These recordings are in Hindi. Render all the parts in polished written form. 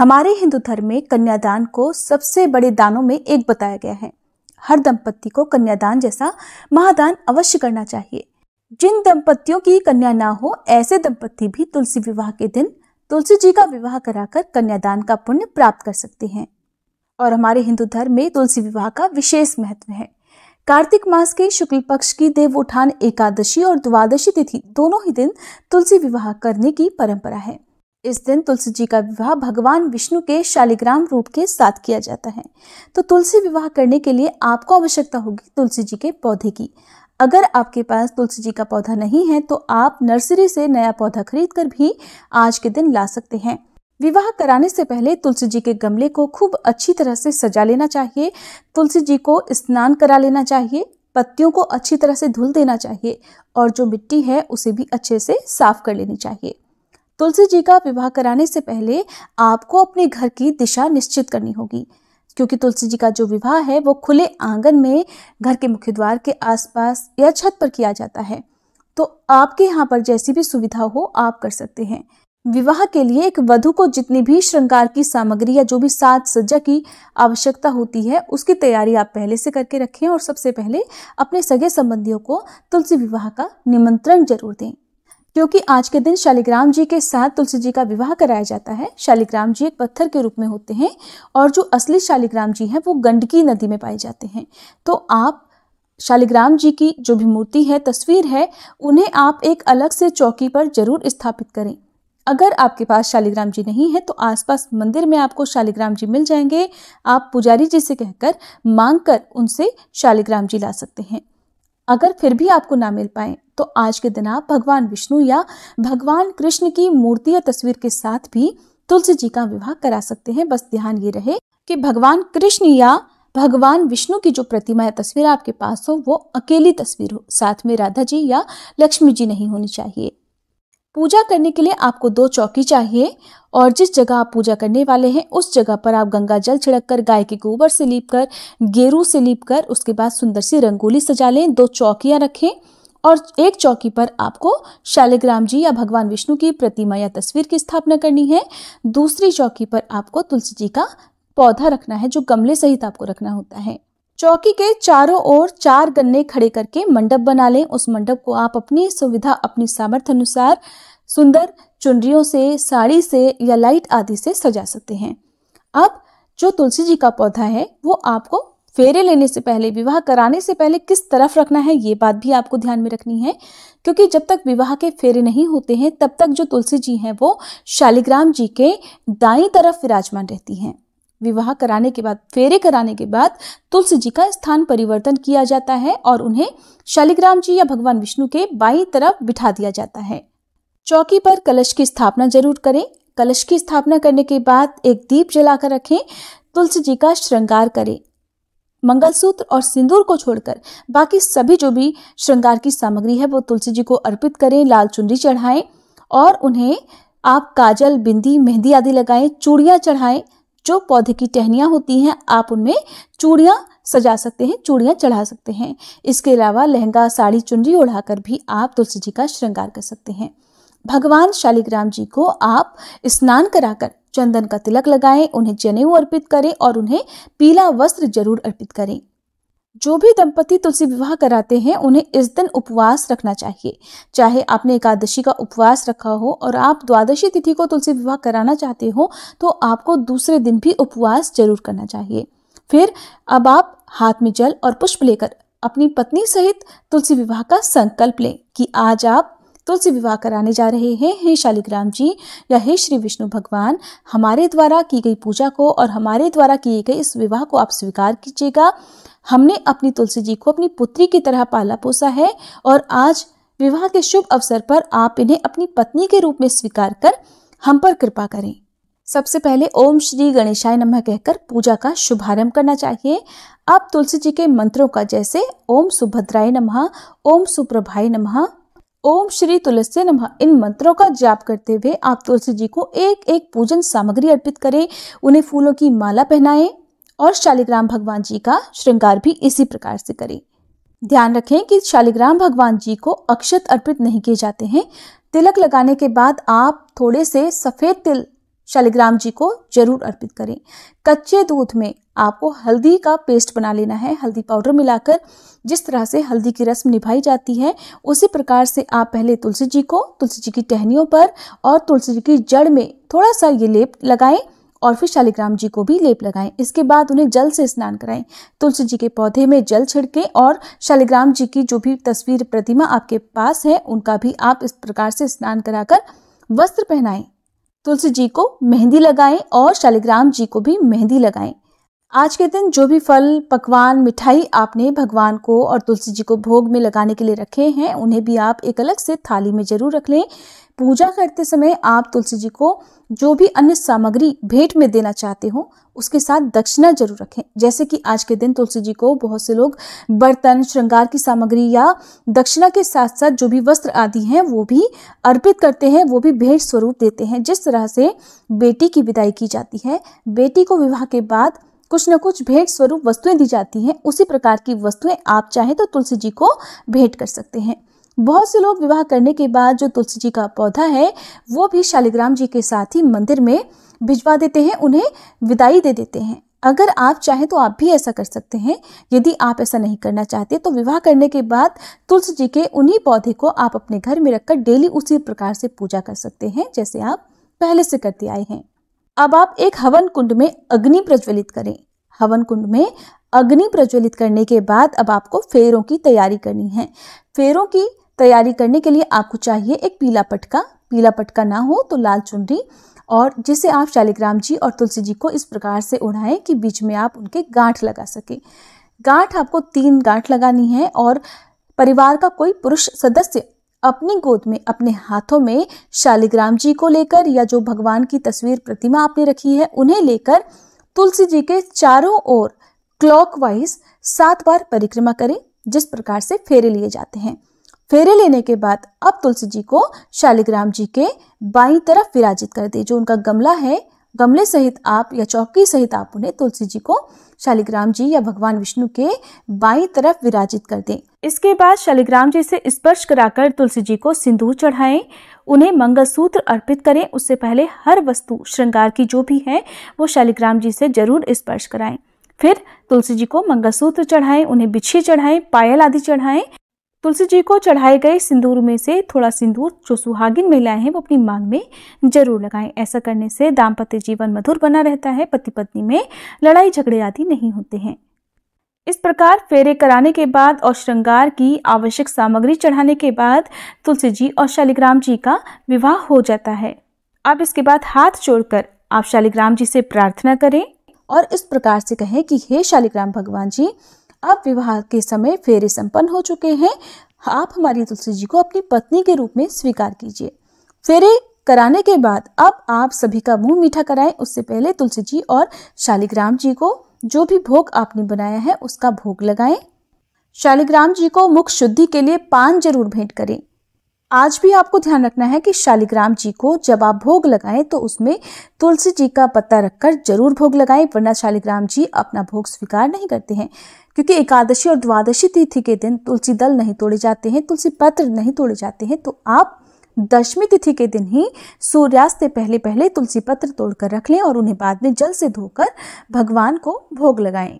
हमारे हिंदू धर्म में कन्यादान को सबसे बड़े दानों में एक बताया गया है। हर दंपति को कन्यादान जैसा महादान अवश्य करना चाहिए। जिन दंपतियों की कन्या ना हो, ऐसे दंपति भी तुलसी विवाह के दिन तुलसी जी का विवाह कराकर कन्यादान का पुण्य प्राप्त कर सकते हैं। और हमारे हिंदू धर्म में तुलसी विवाह का विशेष महत्व है। कार्तिक मास के शुक्ल पक्ष की देवउठान एकादशी और द्वादशी तिथि दोनों ही दिन तुलसी विवाह करने की परंपरा है। इस दिन तुलसी जी का विवाह भगवान विष्णु के शालिग्राम रूप के साथ किया जाता है। तो तुलसी विवाह करने के लिए आपको आवश्यकता होगी तुलसी जी के पौधे की। अगर आपके पास तुलसी जी का पौधा नहीं है तो आप नर्सरी से नया पौधा खरीद कर भी आज के दिन ला सकते हैं। विवाह कराने से पहले तुलसी जी के गमले को खूब अच्छी तरह से सजा लेना चाहिए। तुलसी जी को स्नान करा लेना चाहिए, पत्तियों को अच्छी तरह से धुल देना चाहिए और जो मिट्टी है उसे भी अच्छे से साफ कर लेनी चाहिए। तुलसी जी का विवाह कराने से पहले आपको अपने घर की दिशा निश्चित करनी होगी, क्योंकि तुलसी जी का जो विवाह है वो खुले आंगन में, घर के मुख्य द्वार के आसपास या छत पर किया जाता है। तो आपके यहाँ पर जैसी भी सुविधा हो आप कर सकते हैं। विवाह के लिए एक वधू को जितनी भी श्रृंगार की सामग्री या जो भी साज सज्जा की आवश्यकता होती है उसकी तैयारी आप पहले से करके रखें और सबसे पहले अपने सगे संबंधियों को तुलसी विवाह का निमंत्रण जरूर दें, क्योंकि आज के दिन शालिग्राम जी के साथ तुलसी जी का विवाह कराया जाता है। शालिग्राम जी एक पत्थर के रूप में होते हैं और जो असली शालिग्राम जी हैं वो गंडकी नदी में पाए जाते हैं। तो आप शालिग्राम जी की जो भी मूर्ति है, तस्वीर है, उन्हें आप एक अलग से चौकी पर जरूर स्थापित करें। अगर आपके पास शालिग्राम जी नहीं है तो आसपास मंदिर में आपको शालिग्राम जी मिल जाएंगे। आप पुजारी जी से कहकर मांगकर उनसे शालिग्राम जी ला सकते हैं। अगर फिर भी आपको ना मिल पाए तो आज के दिन आप भगवान विष्णु या भगवान कृष्ण की मूर्ति या तस्वीर के साथ भी तुलसी जी का विवाह करा सकते हैं। बस ध्यान ये रहे कि भगवान कृष्ण या भगवान विष्णु की जो प्रतिमा या तस्वीर आपके पास हो वो अकेली तस्वीर हो, साथ में राधा जी या लक्ष्मी जी नहीं होनी चाहिए। पूजा करने के लिए आपको 2 चौकी चाहिए और जिस जगह आप पूजा करने वाले हैं उस जगह पर आप गंगा जल छिड़ककर, गाय के गोबर से लीपकर, गेरू से लीपकर, उसके बाद सुंदर सी रंगोली सजा लें। 2 चौकियां रखें और एक चौकी पर आपको शालिग्राम जी या भगवान विष्णु की प्रतिमा या तस्वीर की स्थापना करनी है। दूसरी चौकी पर आपको तुलसी जी का पौधा रखना है, जो गमले सहित आपको रखना होता है। चौकी के चारों ओर 4 गन्ने खड़े करके मंडप बना लें। उस मंडप को आप अपनी सुविधा, अपनी सामर्थ्य अनुसार सुंदर चुनरियों से, साड़ी से या लाइट आदि से सजा सकते हैं। अब जो तुलसी जी का पौधा है वो आपको फेरे लेने से पहले, विवाह कराने से पहले किस तरफ रखना है ये बात भी आपको ध्यान में रखनी है, क्योंकि जब तक विवाह के फेरे नहीं होते हैं तब तक जो तुलसी जी हैं वो शालिग्राम जी के दाईं तरफ विराजमान रहती हैं। विवाह कराने के बाद, फेरे कराने के बाद तुलसी जी का स्थान परिवर्तन किया जाता है और उन्हें शालिग्राम जी या भगवान विष्णु के बाईं तरफ बिठा दिया जाता है। चौकी पर कलश की स्थापना जरूर करें। कलश की स्थापना करने के बाद एक दीप जलाकर रखें। तुलसी जी का श्रृंगार करें। मंगलसूत्र और सिंदूर को छोड़कर बाकी सभी जो भी श्रृंगार की सामग्री है वो तुलसी जी को अर्पित करें। लाल चुनरी चढ़ाएं और उन्हें आप काजल, बिंदी, मेहंदी आदि लगाएं। चूड़ियां चढ़ाएं। जो पौधे की टहनियां होती हैं आप उनमें चूड़ियां सजा सकते हैं, चूड़ियां चढ़ा सकते हैं। इसके अलावा लहंगा, साड़ी, चुनरी ओढ़ाकर भी आप तुलसी जी का श्रृंगार कर सकते हैं। भगवान शालिग्राम जी को आप स्नान कराकर चंदन का तिलक लगाएं, उन्हें जनेऊ अर्पित करें और उन्हें पीला वस्त्र जरूर अर्पित करें। जो भी दंपति तुलसी विवाह कराते हैं उन्हें इस दिन उपवास रखना चाहिए। चाहे आपने एकादशी का उपवास रखा हो और आप द्वादशी तिथि को तुलसी विवाह कराना चाहते हो तो आपको दूसरे दिन भी उपवास जरूर करना चाहिए। फिर अब आप हाथ में जल और पुष्प लेकर अपनी पत्नी सहित तुलसी विवाह का संकल्प लें कि आज आप तुलसी विवाह कराने जा रहे हैं। हे शालिग्राम जी या हे श्री विष्णु भगवान, हमारे द्वारा की गई पूजा को और हमारे द्वारा किए गए इस विवाह को आप स्वीकार कीजिएगा। हमने अपनी तुलसी जी को अपनी पुत्री की तरह पाला पोसा है और आज विवाह के शुभ अवसर पर आप इन्हें अपनी पत्नी के रूप में स्वीकार कर हम पर कृपा करें। सबसे पहले ओम श्री गणेशाय नमः कहकर पूजा का शुभारंभ करना चाहिए। आप तुलसी जी के मंत्रों का, जैसे ओम सुभद्राय नमः, ओम सुप्रभाय नमः, ओम श्री तुलसी नमः, इन मंत्रों का जाप करते हुए आप तुलसी जी को एक एक पूजन सामग्री अर्पित करें। उन्हें फूलों की माला पहनाएं और शालिग्राम भगवान जी का श्रृंगार भी इसी प्रकार से करें। ध्यान रखें कि शालिग्राम भगवान जी को अक्षत अर्पित नहीं किए जाते हैं। तिलक लगाने के बाद आप थोड़े से सफेद तिल शालिग्राम जी को जरूर अर्पित करें। कच्चे दूध में आपको हल्दी का पेस्ट बना लेना है। हल्दी पाउडर मिलाकर जिस तरह से हल्दी की रस्म निभाई जाती है, उसी प्रकार से आप पहले तुलसी जी को, तुलसी जी की टहनियों पर और तुलसी जी की जड़ में थोड़ा सा ये लेप लगाएं और फिर शालिग्राम जी को भी लेप लगाएं। इसके बाद उन्हें जल से स्नान कराएं। तुलसी जी के पौधे में जल छिड़कें और शालिग्राम जी की जो भी तस्वीर प्रतिमा आपके पास है उनका भी आप इस प्रकार से स्नान कराकर वस्त्र पहनाएं। तुलसी जी को मेहंदी लगाएं और शालिग्राम जी को भी मेहंदी लगाएं। आज के दिन जो भी फल, पकवान, मिठाई आपने भगवान को और तुलसी जी को भोग में लगाने के लिए रखे हैं, उन्हें भी आप एक अलग से थाली में जरूर रख लें। पूजा करते समय आप तुलसी जी को जो भी अन्य सामग्री भेंट में देना चाहते हो उसके साथ दक्षिणा जरूर रखें। जैसे कि आज के दिन तुलसी जी को बहुत से लोग बर्तन, श्रृंगार की सामग्री या दक्षिणा के साथ साथ जो भी वस्त्र आदि हैं वो भी अर्पित करते हैं, वो भी भेंट स्वरूप देते हैं। जिस तरह से बेटी की विदाई की जाती है, बेटी को विवाह के बाद कुछ न कुछ भेंट स्वरूप वस्तुएं दी जाती हैं, उसी प्रकार की वस्तुएं आप चाहें तो तुलसी जी को भेंट कर सकते हैं। बहुत से लोग विवाह करने के बाद जो तुलसी जी का पौधा है वो भी शालिग्राम जी के साथ ही मंदिर में भिजवा देते हैं, उन्हें विदाई दे देते हैं। अगर आप चाहें तो आप भी ऐसा कर सकते हैं। यदि आप ऐसा नहीं करना चाहते तो विवाह करने के बाद तुलसी जी के उन्हीं पौधे को आप अपने घर में रखकर डेली उसी प्रकार से पूजा कर सकते हैं जैसे आप पहले से करते आए हैं। अब आप एक हवन कुंड में अग्नि प्रज्वलित करें। हवन कुंड में अग्नि प्रज्वलित करने के बाद अब आपको फेरों की तैयारी करनी है। फेरों की तैयारी करने के लिए आपको चाहिए एक पीला पटका ना हो तो लाल चुनरी, और जिसे आप शालिग्राम जी और तुलसी जी को इस प्रकार से ओढ़ाएं कि बीच में आप उनके गांठ लगा सके। गांठ आपको 3 गांठ लगानी है और परिवार का कोई पुरुष सदस्य अपनी गोद में, अपने हाथों में शालिग्राम जी को लेकर या जो भगवान की तस्वीर प्रतिमा आपने रखी है उन्हें लेकर तुलसी जी के चारों ओर क्लॉकवाइज 7 बार परिक्रमा करें, जिस प्रकार से फेरे लिए जाते हैं। फेरे लेने के बाद अब तुलसी जी को शालिग्राम जी के बाईं तरफ विराजित कर दे। जो उनका गमला है, गमले सहित आप या चौकी सहित आप उन्हें तुलसी जी को शालिग्राम जी या भगवान विष्णु के बाईं तरफ विराजित कर दें। इसके बाद शालिग्राम जी से स्पर्श कराकर तुलसी जी को सिंदूर चढ़ाएं, उन्हें मंगलसूत्र अर्पित करें। उससे पहले हर वस्तु श्रृंगार की जो भी है वो शालिग्राम जी से जरूर स्पर्श कराएं। फिर तुलसी जी को मंगलसूत्र चढ़ाएं, उन्हें बिछी चढ़ाएं, पायल आदि चढ़ाएं। तुलसी जी को चढ़ाए गए सिंदूर में से थोड़ा सिंदूर जो सुहागिन महिलाएं हैं वो अपनी मांग में जरूर लगाएं। ऐसा करने से दाम्पत्य जीवन मधुर बना रहता है, पति पत्नी में लड़ाई झगड़े आदि नहीं होते हैं। इस प्रकार फेरे कराने के बाद और श्रृंगार की आवश्यक सामग्री चढ़ाने के बाद तुलसी जी और शालिग्राम जी का विवाह हो जाता है। अब इसके बाद हाथ जोड़कर आप शालिग्राम जी से प्रार्थना करें और इस प्रकार से कहें कि हे शालिग्राम भगवान जी, अब विवाह के समय फेरे संपन्न हो चुके हैं, आप हमारी तुलसी जी को अपनी पत्नी के रूप में स्वीकार कीजिए। फेरे कराने के बाद अब आप सभी का मुंह मीठा कराएं। उससे पहले तुलसी जी और शालिग्राम जी को जो भी भोग आपने बनाया है उसका भोग लगाएं। शालिग्राम जी को मुख शुद्धि के लिए पान जरूर भेंट करें। आज भी आपको ध्यान रखना है कि शालिग्राम जी को जब आप भोग लगाएं तो उसमें तुलसी जी का पत्ता रखकर जरूर भोग लगाएं, वरना शालिग्राम जी अपना भोग स्वीकार नहीं करते हैं। क्योंकि एकादशी और द्वादशी तिथि के दिन तुलसी दल नहीं तोड़े जाते हैं, तुलसी पत्र नहीं तोड़े जाते हैं, तो आप दशमी तिथि के दिन ही सूर्यास्त से पहले पहले तुलसी पत्र तोड़कर रख लें और उन्हें बाद में जल से धोकर भगवान को भोग लगाएं।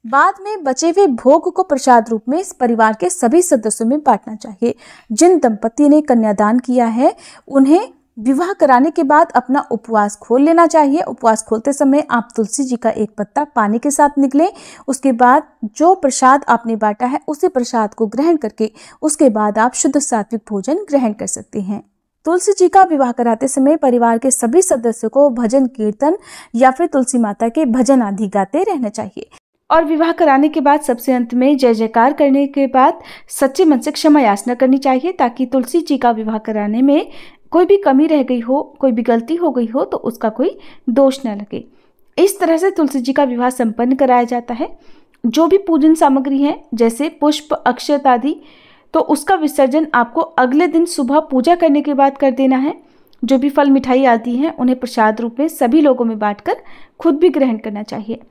बाद में बचे हुए भोग को प्रसाद रूप में इस परिवार के सभी सदस्यों में बांटना चाहिए। जिन दंपति ने कन्यादान किया है उन्हें विवाह कराने के बाद अपना उपवास खोल लेना चाहिए। उपवास खोलते समय आप तुलसी जी का एक पत्ता पानी के साथ निकलें। उसके बाद जो प्रसाद आपने बांटा है उसी प्रसाद को ग्रहण करके उसके बाद आप शुद्ध सात्विक भोजन ग्रहण कर सकते हैं। तुलसी जी का विवाह कराते समय परिवार के सभी सदस्यों को भजन कीर्तन या फिर तुलसी माता के भजन आदि गाते रहना चाहिए। और विवाह कराने के बाद सबसे अंत में जय जयकार करने के बाद सच्चे मन से क्षमा याचना करनी चाहिए, ताकि तुलसी जी का विवाह कराने में कोई भी कमी रह गई हो, कोई भी गलती हो गई हो तो उसका कोई दोष न लगे। इस तरह से तुलसी जी का विवाह संपन्न कराया जाता है। जो भी पूजन सामग्री है जैसे पुष्प, अक्षत आदि, तो उसका विसर्जन आपको अगले दिन सुबह पूजा करने के बाद कर देना है। जो भी फल मिठाई आदि हैं उन्हें प्रसाद रूप में सभी लोगों में बांटकर खुद भी ग्रहण करना चाहिए।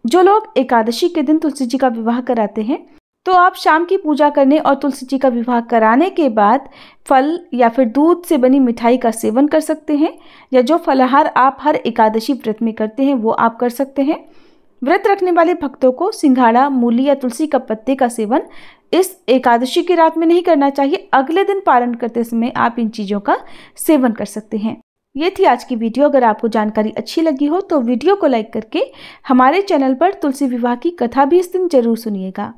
जो लोग एकादशी के दिन तुलसी जी का विवाह कराते हैं तो आप शाम की पूजा करने और तुलसी जी का विवाह कराने के बाद फल या फिर दूध से बनी मिठाई का सेवन कर सकते हैं, या जो फलाहार आप हर एकादशी व्रत में करते हैं वो आप कर सकते हैं। व्रत रखने वाले भक्तों को सिंघाड़ा, मूली या तुलसी का पत्ते का सेवन इस एकादशी की रात में नहीं करना चाहिए। अगले दिन पारण करते समय आप इन चीज़ों का सेवन कर सकते हैं। ये थी आज की वीडियो। अगर आपको जानकारी अच्छी लगी हो तो वीडियो को लाइक करके हमारे चैनल पर तुलसी विवाह की कथा भी इस दिन जरूर सुनिएगा।